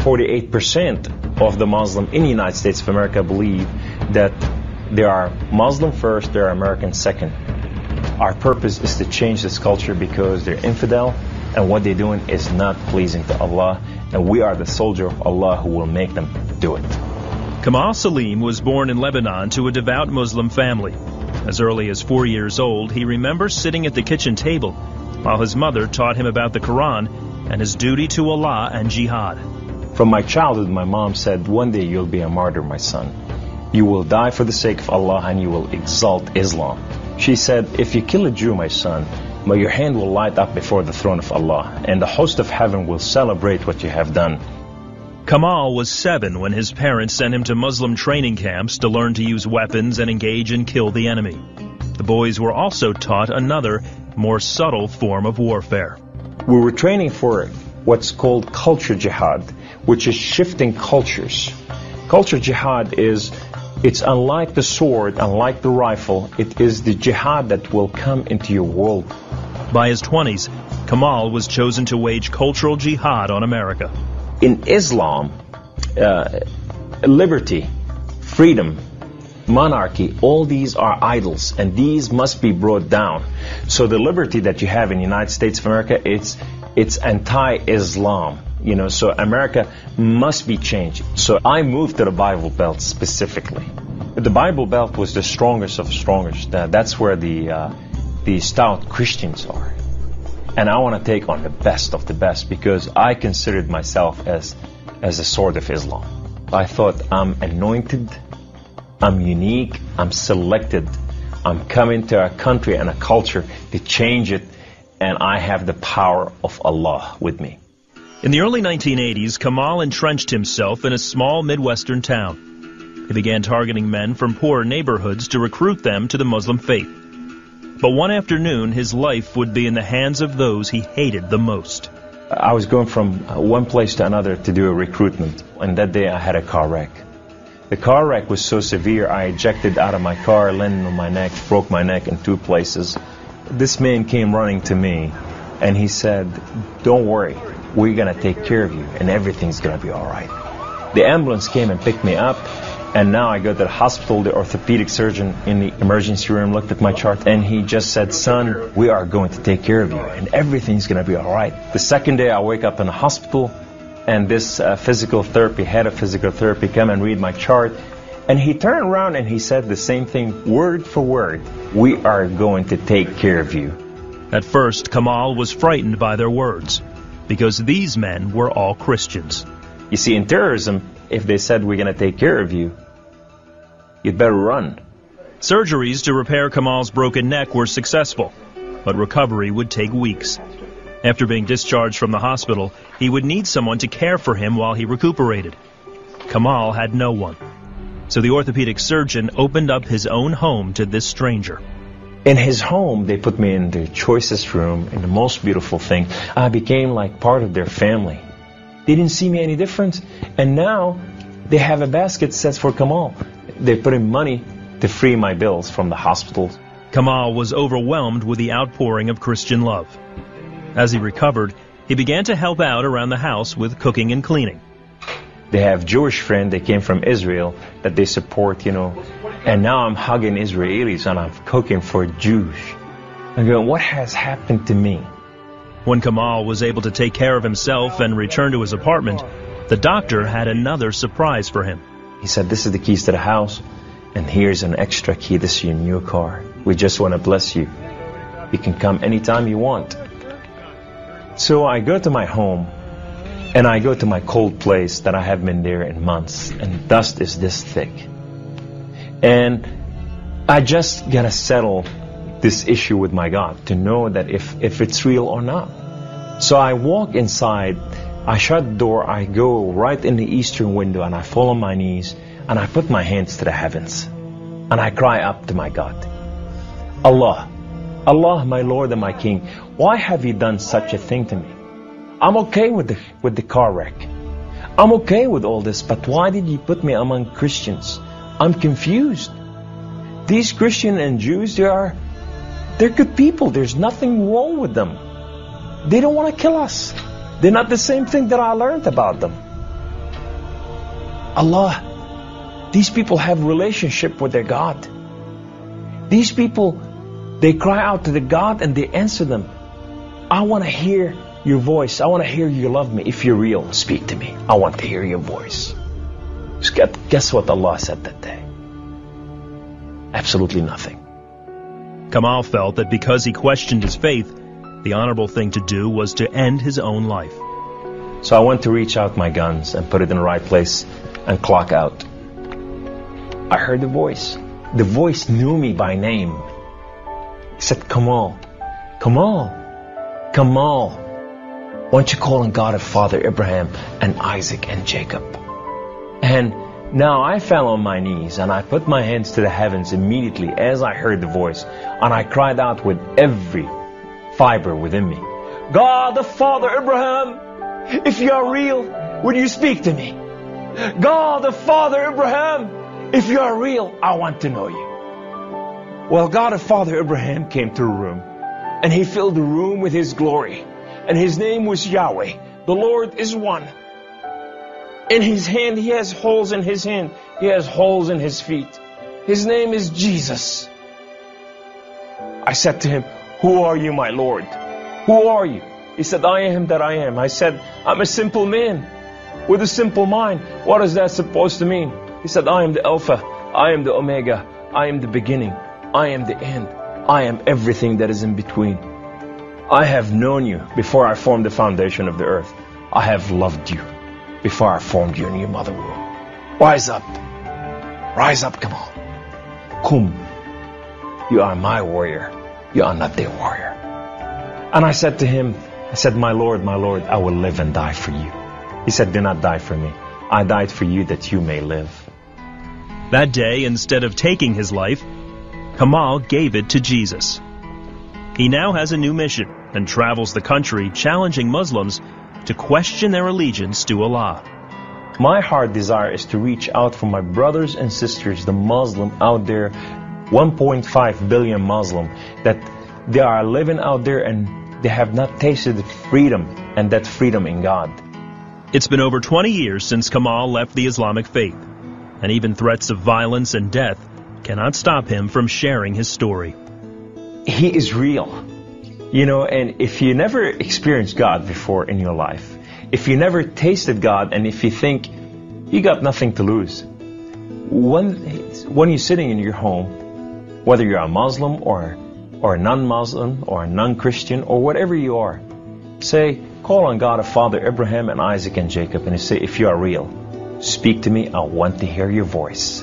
48% of the Muslim in the United States of America believe that they are Muslim first, they are American second. Our purpose is to change this culture because they're infidel, and what they're doing is not pleasing to Allah, and we are the soldier of Allah who will make them do it. Kamal Salim was born in Lebanon to a devout Muslim family. As early as 4 years old, he remembers sitting at the kitchen table while his mother taught him about the Quran and his duty to Allah and jihad. From my childhood, my mom said, one day you'll be a martyr, my son. You will die for the sake of Allah and you will exalt Islam. She said, if you kill a Jew, my son, your hand will light up before the throne of Allah, and the host of heaven will celebrate what you have done. Kamal was 7 when his parents sent him to Muslim training camps to learn to use weapons and engage and kill the enemy. The boys were also taught another, more subtle form of warfare. We were training for what's called culture jihad, which is shifting cultures. Culture jihad it's unlike the sword, unlike the rifle, it is the jihad that will come into your world. By his 20s, Kamal was chosen to wage cultural jihad on America. In Islam, liberty, freedom, monarchy, all these are idols, and these must be brought down. So the liberty that you have in the United States of America, it's anti-Islam. So America must be changed. So I moved to the Bible Belt specifically. The Bible Belt was the strongest of the strongest. That's where the stout Christians are. And I want to take on the best of the best because I considered myself as a sword of Islam. I thought I'm anointed, I'm unique, I'm selected. I'm coming to a country and a culture to change it, and I have the power of Allah with me. In the early 1980s, Kamal entrenched himself in a small Midwestern town. He began targeting men from poor neighborhoods to recruit them to the Muslim faith. But one afternoon, his life would be in the hands of those he hated the most. I was going from one place to another to do a recruitment, and that day I had a car wreck. The car wreck was so severe, I ejected out of my car, landed on my neck, broke my neck in 2 places. This man came running to me, and he said, don't worry, we're going to take care of you, and everything's going to be all right. The ambulance came and picked me up, and now I go to the hospital. The orthopedic surgeon in the emergency room looked at my chart, and he just said, son, we are going to take care of you, and everything's going to be all right. The second day, I wake up in the hospital, and this head of physical therapy, come and read my chart, and he turned around and he said the same thing, word for word, we are going to take care of you. At first, Kamal was frightened by their words, because these men were all Christians. You see, in terrorism, if they said we're going to take care of you, you'd better run. Surgeries to repair Kamal's broken neck were successful, but recovery would take weeks. After being discharged from the hospital, he would need someone to care for him while he recuperated. Kamal had no one. So the orthopedic surgeon opened up his own home to this stranger. In his home, they put me in the choicest room, in the most beautiful thing. I became like part of their family. They didn't see me any different. And now they have a basket that says for Kamal. They put in money to free my bills from the hospital. Kamal was overwhelmed with the outpouring of Christian love. As he recovered, he began to help out around the house with cooking and cleaning. They have Jewish friends, they came from Israel, that they support, And now I'm hugging Israelis and I'm cooking for Jews. I'm going, what has happened to me? When Kamal was able to take care of himself and return to his apartment, the doctor had another surprise for him. He said, this is the keys to the house, and here's an extra key. This is your new car. We just want to bless you. You can come anytime you want. So I go to my home, and I go to my cold place that I haven't been there in months, and dust is this thick. And I just gotta settle this issue with my God to know that if it's real or not. So I walk inside, I shut the door, I go right in the eastern window, and I fall on my knees, and I put my hands to the heavens, and I cry up to my God. Allah, Allah, my Lord and my King, why have you done such a thing to me? I'm okay with the car wreck. I'm okay with all this, but why did you put me among Christians? I'm confused. These Christians and Jews, they're good people. There's nothing wrong with them. They don't want to kill us. They're not the same thing that I learned about them. Allah, these people have relationship with their God. These people, they cry out to the God and they answer them. I want to hear your voice. I want to hear you love me. If you're real, speak to me. I want to hear your voice. Guess what Allah said that day? Absolutely nothing. Kamal felt that because he questioned his faith, the honorable thing to do was to end his own life. So I went to reach out my guns and put it in the right place and clock out. I heard the voice. The voice knew me by name. He said, Kamal, Kamal, Kamal, why don't you call on God of Father Abraham and Isaac and Jacob? And now I fell on my knees and I put my hands to the heavens immediately as I heard the voice, and I cried out with every fiber within me, God of Father Abraham, if you are real, would you speak to me? God of Father Abraham, if you are real, I want to know you. Well, God of Father Abraham came to the room, and he filled the room with his glory, and his name was Yahweh. The Lord is one. In his hand, he has holes in his hand. He has holes in his feet. His name is Jesus. I said to him, who are you, my Lord? Who are you? He said, I am that I am. I said, I'm a simple man with a simple mind. What is that supposed to mean? He said, I am the Alpha. I am the Omega. I am the beginning. I am the end. I am everything that is in between. I have known you before I formed the foundation of the earth. I have loved you before I formed you in your mother womb. Rise up. Rise up, come on. Kum. You are my warrior. You are not their warrior. And I said to him, I said, my Lord, I will live and die for you. He said, do not die for me. I died for you that you may live. That day, instead of taking his life, Kamal gave it to Jesus. He now has a new mission and travels the country challenging Muslims to question their allegiance to Allah. My heart desire is to reach out for my brothers and sisters, the Muslim out there, 1.5 billion Muslim, that they are living out there and they have not tasted freedom, and that freedom in God. It's been over 20 years since Kamal left the Islamic faith, and even threats of violence and death cannot stop him from sharing his story. He is real. You know, and if you never experienced God before in your life, if you never tasted God, and if you think you got nothing to lose, when you're sitting in your home, whether you're a Muslim or a non-Muslim or a non-Christian or whatever you are, say, call on God of Father Abraham and Isaac and Jacob, and say, if you are real, speak to me, I want to hear your voice.